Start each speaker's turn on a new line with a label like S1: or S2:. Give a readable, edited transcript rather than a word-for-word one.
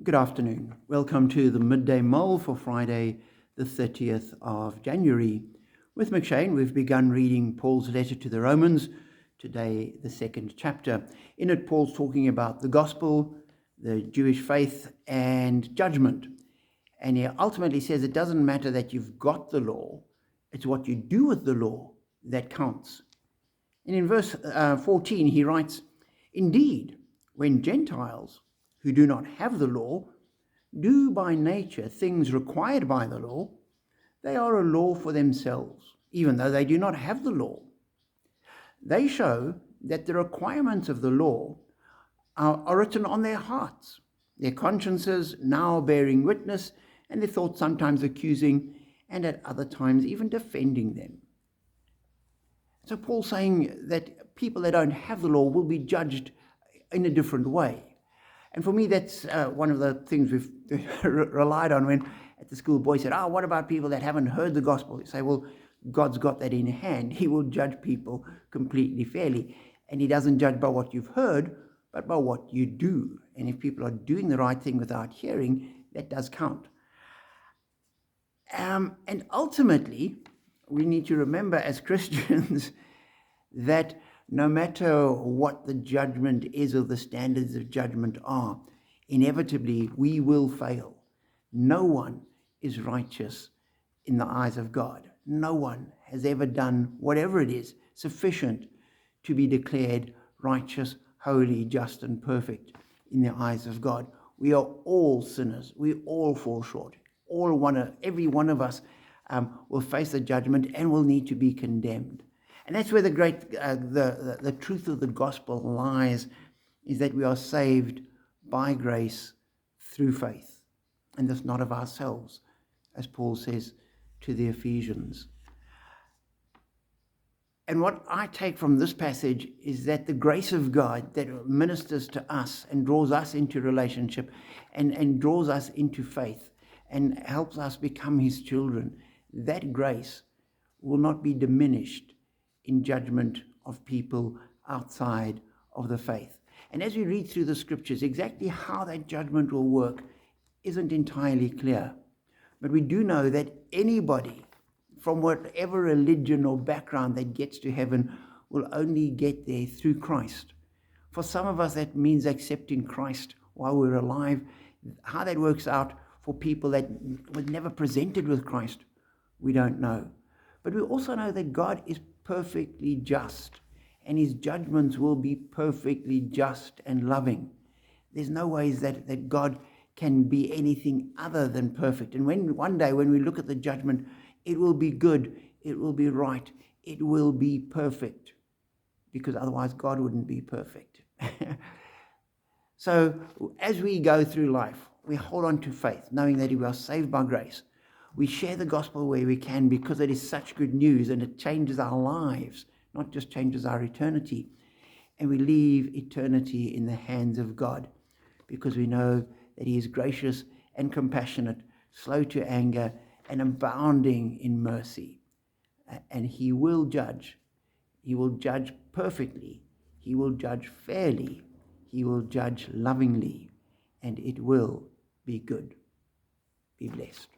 S1: Good afternoon. Welcome to the Midday Mull for Friday, the 30th of January. With McShane, we've begun reading Paul's letter to the Romans, today the second chapter. In it, Paul's talking about the gospel, the Jewish faith, and judgment. And he ultimately says it doesn't matter that you've got the law, it's what you do with the law that counts. And in verse 14, he writes, "Indeed, when Gentiles who do not have the law do by nature things required by the law, they are a law for themselves, even though they do not have the law. They show that the requirements of the law are written on their hearts, their consciences now bearing witness, and their thoughts sometimes accusing, and at other times even defending them." So Paul's saying that people that don't have the law will be judged in a different way. And for me, that's one of the things we've relied on when at the school boys said, what about people that haven't heard the gospel? You say, well, God's got that in hand. He will judge people completely fairly. And he doesn't judge by what you've heard, but by what you do. And if people are doing the right thing without hearing, that does count. And ultimately, we need to remember as Christians that no matter what the judgment is or the standards of judgment are, inevitably we will fail. No one is righteous in the eyes of God. No one has ever done whatever it is sufficient to be declared righteous, holy, just, and perfect in the eyes of God. We are all sinners. We all fall short. Every one of us will face the judgment and will need to be condemned. And that's where the truth of the gospel lies, is that we are saved by grace through faith, and that's not of ourselves, as Paul says to the Ephesians. And what I take from this passage is that the grace of God that ministers to us and draws us into relationship and draws us into faith and helps us become his children, that grace will not be diminished in judgment of people outside of the faith. And as we read through the scriptures, exactly how that judgment will work isn't entirely clear. But we do know that anybody from whatever religion or background that gets to heaven will only get there through Christ. For some of us, that means accepting Christ while we're alive. How that works out for people that were never presented with Christ, we don't know. But we also know that God is perfectly just, and his judgments will be perfectly just and loving. There's no ways that God can be anything other than perfect. And one day when we look at the judgment, it will be good, it will be right, it will be perfect, because otherwise God wouldn't be perfect. So as we go through life, we hold on to faith, knowing that we are saved by grace. We share the gospel where we can, because it is such good news and it changes our lives, not just changes our eternity. And we leave eternity in the hands of God, because we know that he is gracious and compassionate, slow to anger, and abounding in mercy. And he will judge. He will judge perfectly. He will judge fairly. He will judge lovingly. And it will be good. Be blessed.